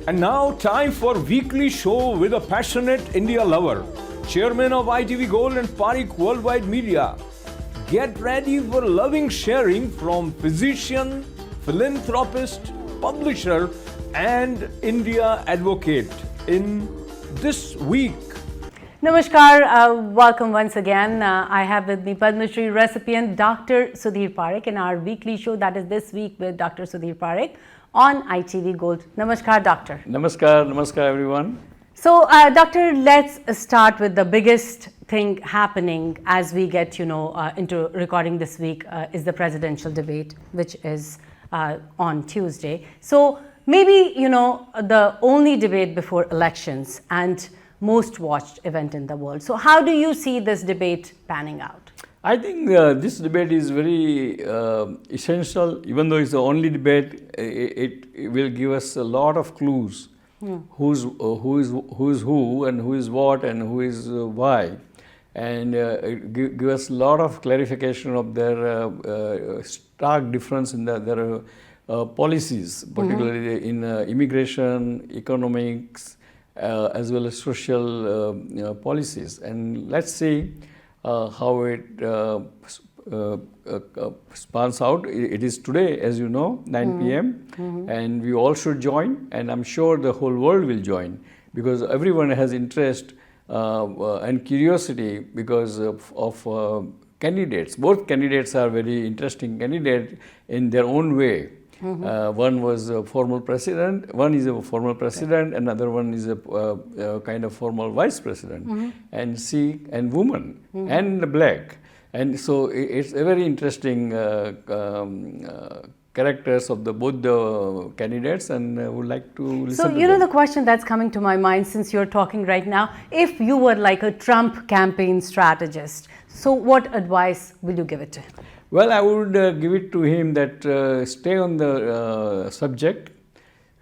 And now, time for weekly show with a passionate India lover, chairman of ITV Gold and Parikh Worldwide Media. Get ready for loving sharing from physician, philanthropist, publisher, and India advocate in this week. Namaskar, welcome once again. I have with me Padma Shri recipient Dr. Sudhir Parikh in our weekly show, that is this week with Dr. Sudhir Parikh on ITV Gold. Namaskar, Doctor. Namaskar everyone. So, Doctor, let's start with the biggest thing happening as we get, into recording this week is the presidential debate, which is on Tuesday. So, maybe, the only debate before elections and most watched event in the world. So, how do you see this debate panning out? I think this debate is very essential. Even though it's the only debate, it will give us a lot of clues. Who's who and who is what and who is why, and give us a lot of clarification of their stark difference in their policies, particularly in immigration, economics, as well as social policies. And let's see how it spans out. It is today, as you know, 9 p.m. And we all should join, and I'm sure the whole world will join, because everyone has interest and curiosity because of candidates. Both candidates are very interesting candidates in their own way. One was a former president, one is a former president, another one is a kind of formal vice president, and Sikh and woman and black. And so it's a very interesting characters of both the candidates, and I would like to listen to them. The question that's coming to my mind since you're talking right now, if you were like a Trump campaign strategist, so what advice will you give it to him? Well, I would give it to him that stay on the subject,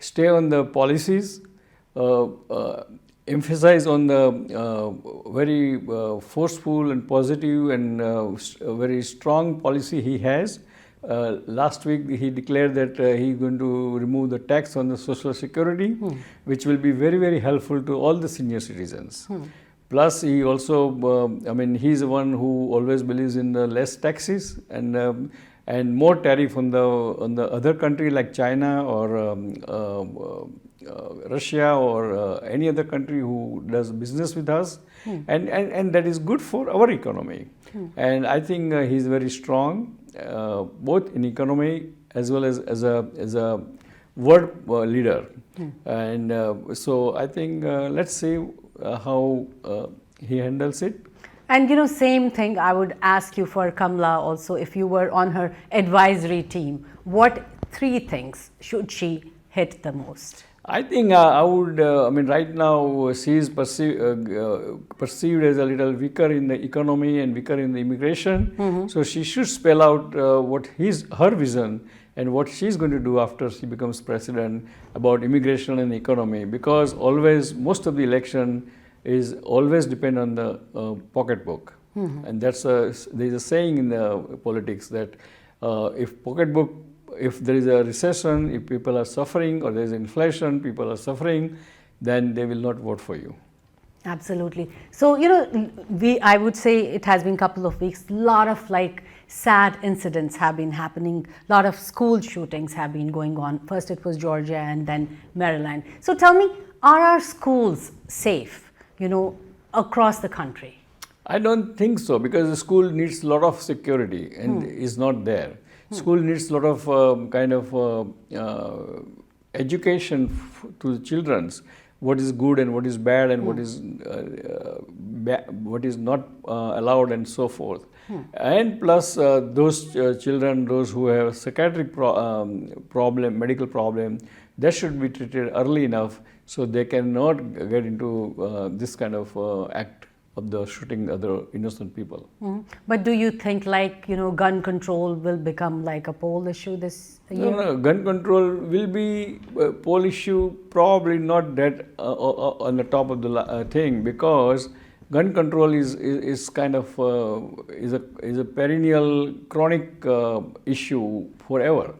stay on the policies, emphasize on the very forceful and positive and very strong policy he has. Last week he declared that he is going to remove the tax on the social security, which will be very, very helpful to all the senior citizens. Plus, he also, he is the one who always believes in the less taxes and more tariff on the other country like China or Russia or any other country who does business with us, and that is good for our economy. And I think he is very strong, both in economy as well as a world leader. And so I think let's see how he handles it. And same thing I would ask you for Kamala also. If you were on her advisory team, what 3 things should she hit the most? I think I would, right now she is perceived as a little weaker in the economy and weaker in the immigration. So she should spell out what her vision and what she's going to do after she becomes president about immigration and economy, because most of the election is always depend on the pocketbook. And there's a saying in the politics that if there is a recession, if people are suffering, or there is inflation, people are suffering, then they will not vote for you. Absolutely. So, I would say it has been a couple of weeks, lot of sad incidents have been happening, lot of school shootings have been going on. First it was Georgia and then Maryland. So tell me, are our schools safe, across the country? I don't think so, because the school needs a lot of security and is not there. School needs a lot of education to the children. What is good and what is bad and what is not allowed and so forth. And plus those children, those who have psychiatric medical problem, that should be treated early enough so they cannot get into this kind of act of the shooting other innocent people. But do you think gun control will become like a poll issue this year? No, gun control will be a poll issue, probably not that on the top of the thing, because gun control is kind of is a perennial chronic issue forever.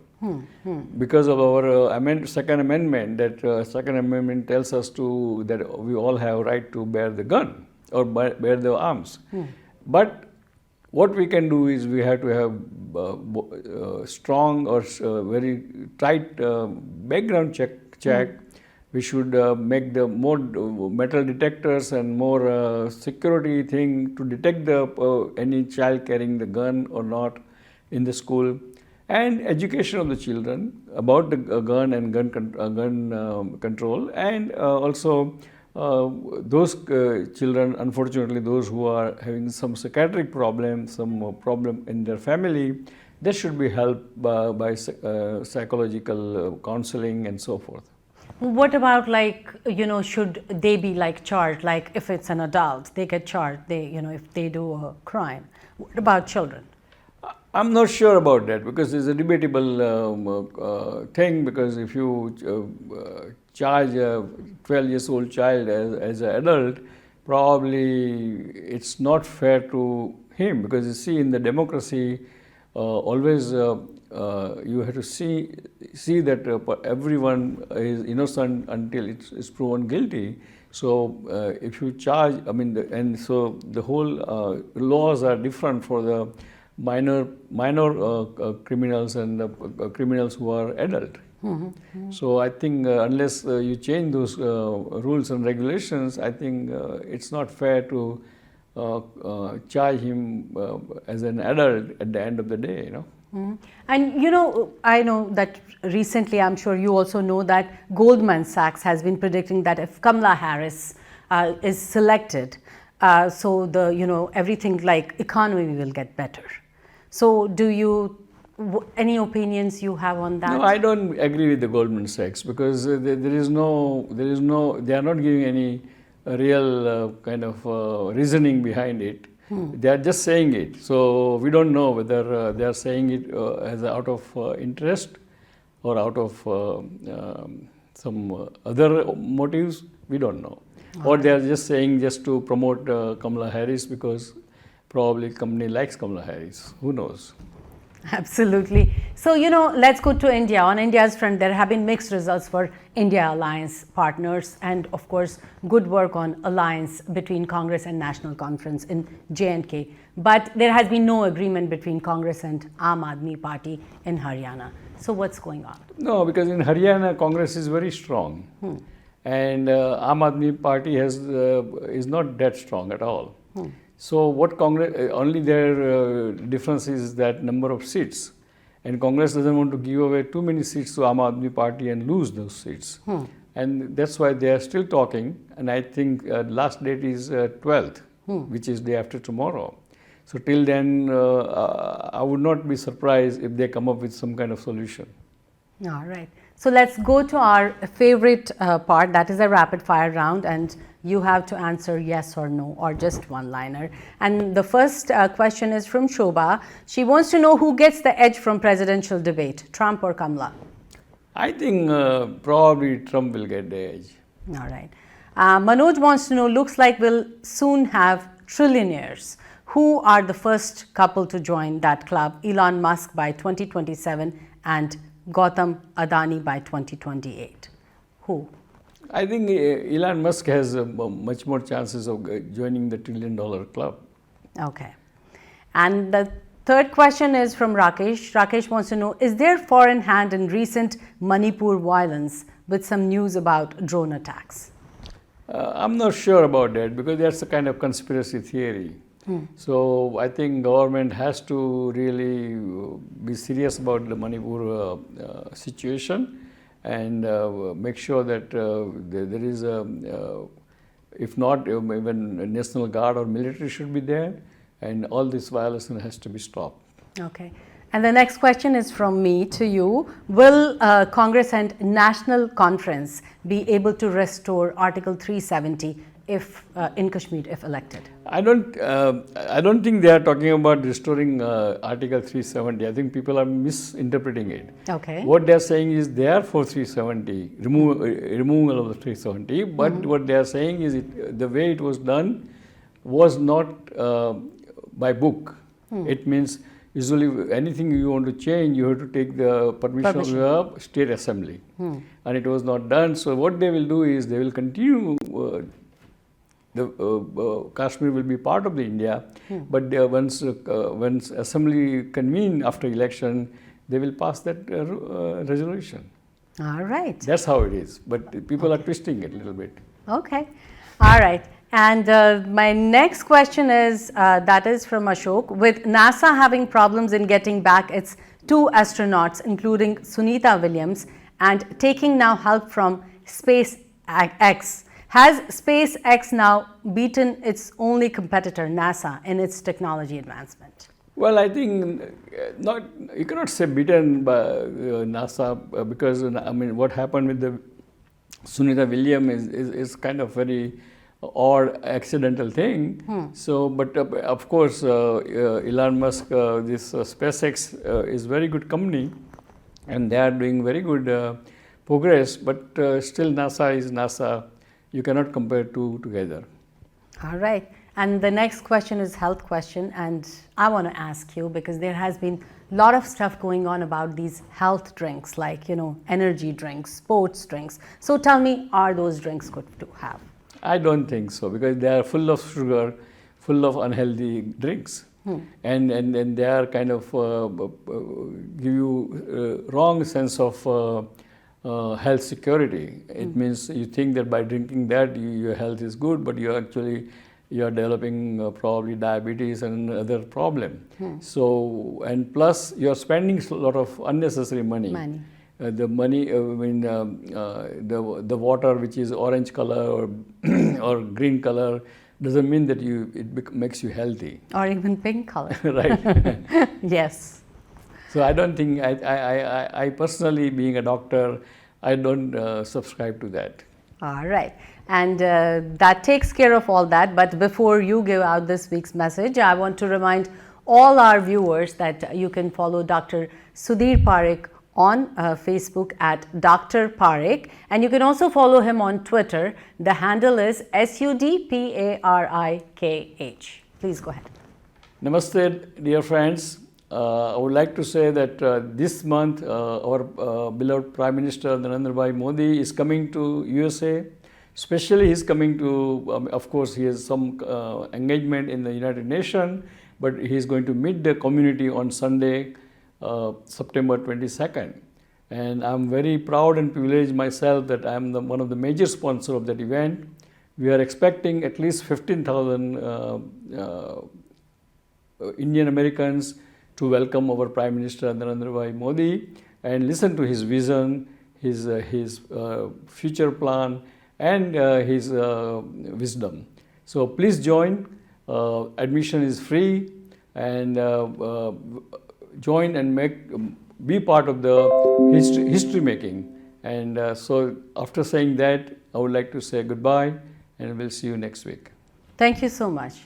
because of our Second Amendment. That Second Amendment tells us that we all have right to bear the gun or bear the arms. But what we can do is we have to have strong or very tight background check. We should make the more metal detectors and more security thing to detect any child carrying the gun or not in the school, and education of the children about the gun and gun control, and also those children, unfortunately, those who are having some psychiatric problem, some problem in their family, they should be helped by psychological counseling and so forth. What about, like, should they be like charged? Like if it's an adult, they get charged. If they do a crime. What about children? I'm not sure about that because it's a debatable thing. Because if you charge a 12 years old child as an adult, probably it's not fair to him, because you see, in the democracy, always you have to see that everyone is innocent until it's proven guilty. So if you charge, and so the whole laws are different for the minor criminals and the criminals who are adult. So I think unless you change those rules and regulations, I think it's not fair to charge him as an adult at the end of the day. And I know that recently, I'm sure you also know that Goldman Sachs has been predicting that if Kamala Harris is selected, so the everything like economy will get better. So do you, any opinions you have on that? No, I don't agree with the Goldman Sachs, because they are not giving any real kind of reasoning behind it. They are just saying it. So we don't know whether they are saying it as out of interest or out of some other motives. We don't know. Or they are just saying just to promote Kamala Harris because probably company likes Kamala Harris. Who knows? Absolutely. So, let's go to India. On India's front, there have been mixed results for India Alliance partners, and of course, good work on alliance between Congress and National Conference in J&K. But there has been no agreement between Congress and Aam Aadmi Party in Haryana. So what's going on? No, because in Haryana, Congress is very strong. And Aam Aadmi Party is not that strong at all. So what Congress, only their difference is that number of seats, and Congress doesn't want to give away too many seats to Aam Aadmi Party and lose those seats. And that's why they are still talking, and I think last date is 12th, which is day after tomorrow. So till then, I would not be surprised if they come up with some kind of solution. All right. So let's go to our favorite part, that is a rapid fire round, and you have to answer yes or no, or just one-liner. And the first question is from Shobha. She wants to know who gets the edge from presidential debate, Trump or Kamala? I think probably Trump will get the edge. All right. Manoj wants to know, looks like we'll soon have Trillionaires. Who are the first couple to join that club? Elon Musk by 2027 and Gautam Adani by 2028. Who? I think Elon Musk has much more chances of joining the $1 trillion club. Okay. And the third question is from Rakesh. Rakesh wants to know, is there foreign hand in recent Manipur violence, with some news about drone attacks? I'm not sure about that, because that's a kind of conspiracy theory. So I think government has to really be serious about the Manipur situation, and make sure that there is if not, even National Guard or military should be there, and all this violation has to be stopped. Okay. And the next question is from me to you. Will Congress and National Conference be able to restore Article 370 if in Kashmir, if elected? I don't think they are talking about restoring Article 370. I think people are misinterpreting it. Okay. What they are saying is they are for 370, removal of the 370, but what they are saying is the way it was done was not by book. It means Usually, anything you want to change, you have to take the permission of the state assembly, and it was not done. So what they will do is they will continue. Kashmir will be part of the India, but once assembly convene after election, they will pass that resolution. All right. That's how it is. But people are twisting it a little bit. Okay. All right. And my next question is, that is from Ashok. With NASA having problems in getting back its 2 astronauts, including Sunita Williams, and taking now help from SpaceX, has SpaceX now beaten its only competitor, NASA, in its technology advancement? Well, I think you cannot say beaten by NASA because what happened with the Sunita Williams is kind of very odd, accidental thing. So, but of course, Elon Musk, this SpaceX is very good company, and they are doing very good progress. But still, NASA is NASA. You cannot compare two together. All right. And the next question is health question, and I want to ask you because there has been a lot of stuff going on about these health drinks, like energy drinks, sports drinks. So tell me, are those drinks good to have? I don't think so because they are full of sugar, full of unhealthy drinks, and they are kind of give you wrong sense of health security. It means you think that by drinking that your health is good, but you are developing probably diabetes and other problem. So, and plus you are spending a lot of unnecessary money. The money, the water which is orange color or or green color doesn't mean that it makes you healthy. Or even pink color. Right. Yes. So I don't think, I personally, being a doctor, I don't subscribe to that. All right. And that takes care of all that. But before you give out this week's message, I want to remind all our viewers that you can follow Dr. Sudhir Parikh on Facebook at Dr. Parikh, and you can also follow him on Twitter. The handle is SUDPARIKH. Please go ahead. Namaste, dear friends. I would like to say that this month our beloved Prime Minister Narendra Bhai Modi is coming to USA. Especially he is coming to, of course he has some engagement in the United Nations, but he is going to meet the community on Sunday, September 22nd. And I'm very proud and privileged myself that I'm one of the major sponsors of that event. We are expecting at least 15,000 Indian Americans to welcome our Prime Minister Narendra Bhai Modi and listen to his vision, his future plan, and his wisdom. So please join. Admission is free, and join and be part of the history making. And so after saying that, I would like to say goodbye, and we'll see you next week. Thank you so much.